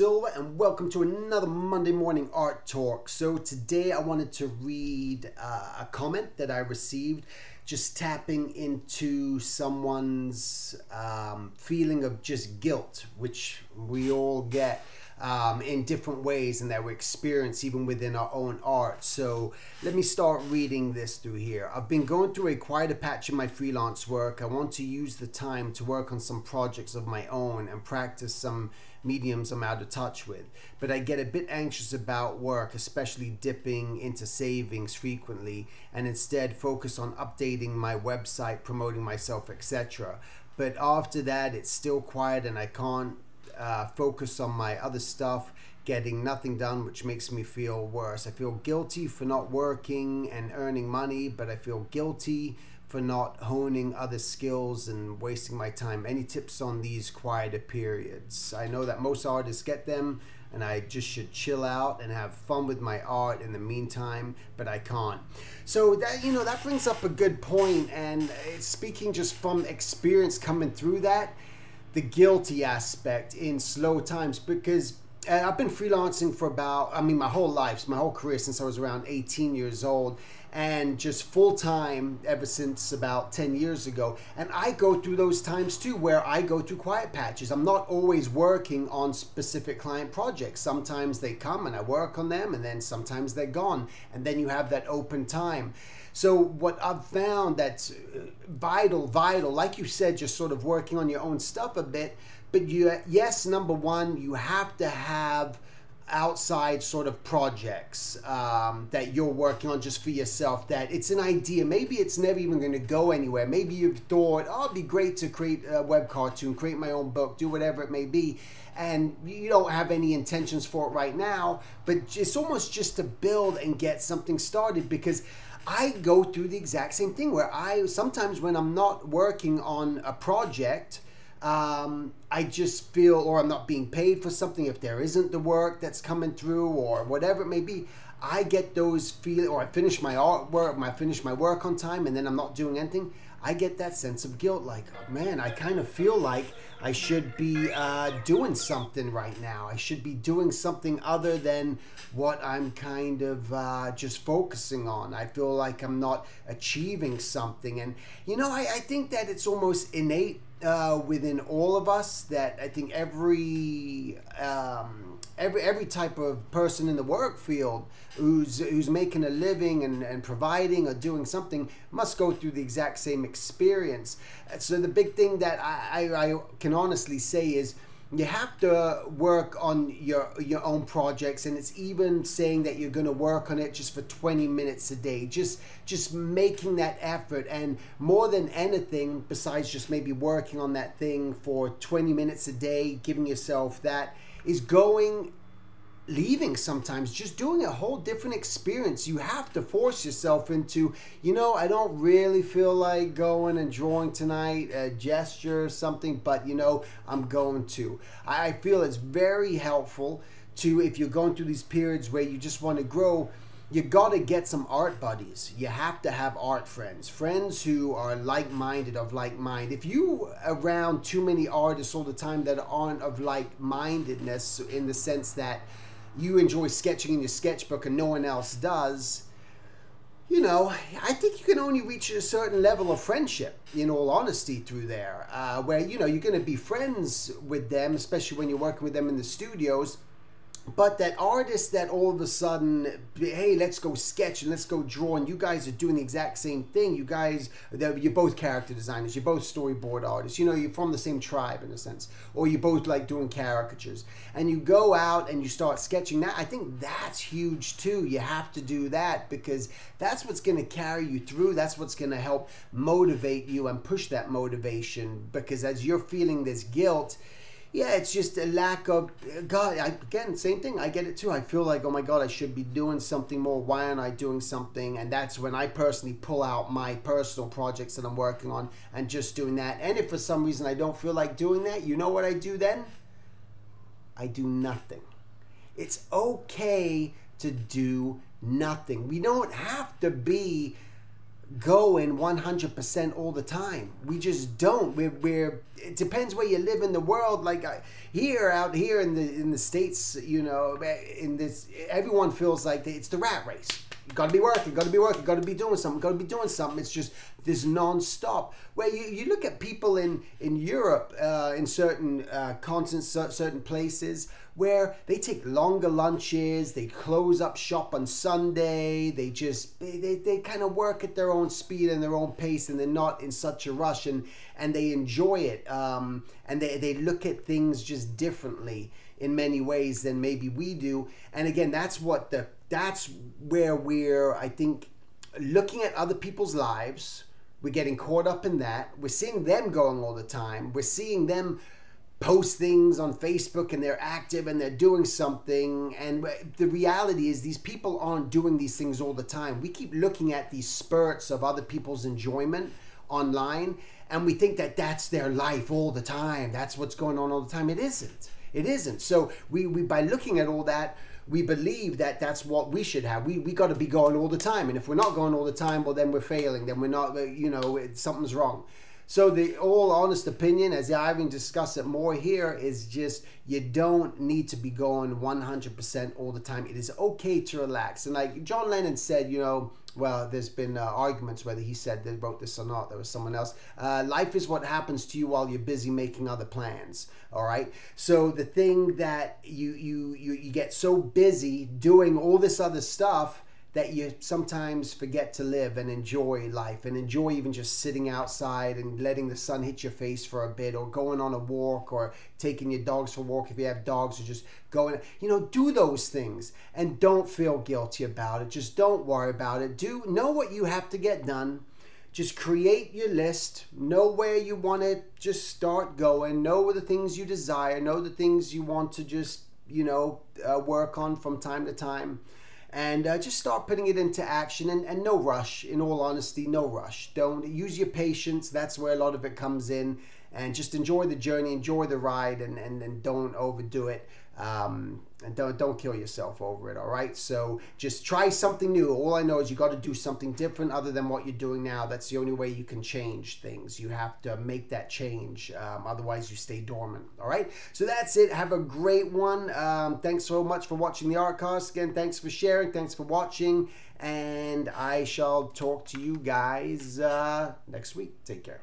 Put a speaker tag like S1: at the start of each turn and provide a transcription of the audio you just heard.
S1: Silver, and welcome to another Monday morning art talk. So today I wanted to read a comment that I received, just tapping into someone's feeling of just guilt, which we all get in different ways and that we experience even within our own art. So let me start reading this through here. I've been going through a quieter patch in my freelance work. I want to use the time to work on some projects of my own and practice some mediums I'm out of touch with, but I get a bit anxious about work, especially dipping into savings frequently, and instead focus on updating my website, promoting myself, etc. But after that it's still quiet and I can't focus on my other stuff, getting nothing done, which makes me feel worse. I feel guilty for not working and earning money, but I feel guilty for not honing other skills and wasting my time. Any tips on these quieter periods? I know that most artists get them and I just should chill out and have fun with my art in the meantime, but I can't. So that, that brings up a good point, and it's speaking just from experience coming through that, the guilty aspect in slow times, because I've been freelancing for my whole life, my whole career, since I was around 18 years old, and just full-time ever since about 10 years ago. And I go through those times too, where I go through quiet patches. I'm not always working on specific client projects. Sometimes they come and I work on them, and then sometimes they're gone, and then you have that open time. So what I've found that's vital, like you said, just sort of working on your own stuff a bit. But yes, number one, you have to have outside sort of projects that you're working on just for yourself, that it's an idea. Maybe it's never even going to go anywhere. Maybe you've thought, oh, it'd be great to create a web cartoon, create my own book, do whatever it may be, and you don't have any intentions for it right now, but it's almost just to build and get something started. Because I go through the exact same thing where sometimes when I'm not working on a project, I just feel, or I'm not being paid for something, if there isn't the work that's coming through or whatever it may be, I get those feelings, or I finish my artwork, I finish my work on time, and then I'm not doing anything. I get that sense of guilt, like, oh, man, I kind of feel like I should be doing something right now. I should be doing something other than what I'm kind of just focusing on. I feel like I'm not achieving something. And, I think that it's almost innate within all of us, that I think every type of person in the work field who's making a living and providing or doing something must go through the exact same experience. So the big thing that I can honestly say is, you have to work on your own projects, and it's even saying that you're going to work on it just for 20 minutes a day, just making that effort. And more than anything, besides just maybe working on that thing for 20 minutes a day, giving yourself that, is leaving sometimes, just doing a whole different experience. You have to force yourself into, I don't really feel like going and drawing tonight, a gesture or something, but I'm going to. I feel it's very helpful to, if you're going through these periods where you just want to grow, you got to get some art buddies. You have to have art friends who are like-minded, of like mind. If you around too many artists all the time that aren't of like-mindedness, in the sense that you enjoy sketching in your sketchbook and no one else does, I think you can only reach a certain level of friendship, in all honesty, through there, where, you're going to be friends with them, especially when you're working with them in the studios. But that artist that all of a sudden, hey, let's go sketch and let's go draw, and you guys are doing the exact same thing. You're both character designers, you're both storyboard artists, you're from the same tribe in a sense, or you both like doing caricatures, and you go out and you start sketching. That, I think that's huge too. You have to do that, because that's what's going to carry you through. That's what's going to help motivate you and push that motivation, because as you're feeling this guilt, yeah, it's just a lack of, God, again, same thing. I get it too. I feel like, oh my God, I should be doing something more. Why aren't I doing something? And that's when I personally pull out my personal projects that I'm working on and just doing that. And if for some reason I don't feel like doing that, you know what I do then? I do nothing. It's okay to do nothing. We don't have to be going 100% all the time. We just don't. It depends where you live in the world. Like out here in the States, you know, in this, everyone feels like it's the rat race. You got to be working, got to be working, got to be doing something, got to be doing something. It's just this non-stop. Where you look at people in Europe, in certain continents, certain places, where they take longer lunches, they close up shop on Sunday, they kind of work at their own speed and their own pace, and they're not in such a rush, and they enjoy it, and they look at things just differently in many ways than maybe we do. And again, that's where we're, I think, looking at other people's lives. We're getting caught up in that. We're seeing them going all the time. We're seeing them post things on Facebook, and they're active and they're doing something. And the reality is these people aren't doing these things all the time. We keep looking at these spurts of other people's enjoyment online, and we think that that's their life all the time. That's what's going on all the time. It isn't. It isn't. So we by looking at all that, we believe that that's what we should have. We got to be going all the time. And if we're not going all the time, well, then we're failing. Then we're not, you know, something's wrong. So the all honest opinion, as I even discuss it more here, is just you don't need to be going 100% all the time. It is okay to relax. And like John Lennon said, you know, well, there's been arguments whether he said they wrote this or not. There was someone else. Life is what happens to you while you're busy making other plans. All right. So the thing that you get so busy doing all this other stuff that you sometimes forget to live and enjoy life, and enjoy even just sitting outside and letting the sun hit your face for a bit, or going on a walk, or taking your dogs for a walk if you have dogs, or just going, you know, do those things and don't feel guilty about it. Just don't worry about it. Know what you have to get done. Just create your list, know where you want to just start going, know the things you desire, know the things you want to just, you know, work on from time to time. And just start putting it into action, and no rush. In all honesty, no rush. Don't use your patience. That's where a lot of it comes in. And just enjoy the journey, enjoy the ride, and don't overdo it. And don't kill yourself over it. All right. So just try something new. All I know is you got to do something different other than what you're doing now. That's the only way you can change things. You have to make that change. Otherwise, you stay dormant. All right. So that's it. Have a great one. Thanks so much for watching the Artcast. Again, thanks for sharing. Thanks for watching. And I shall talk to you guys next week. Take care.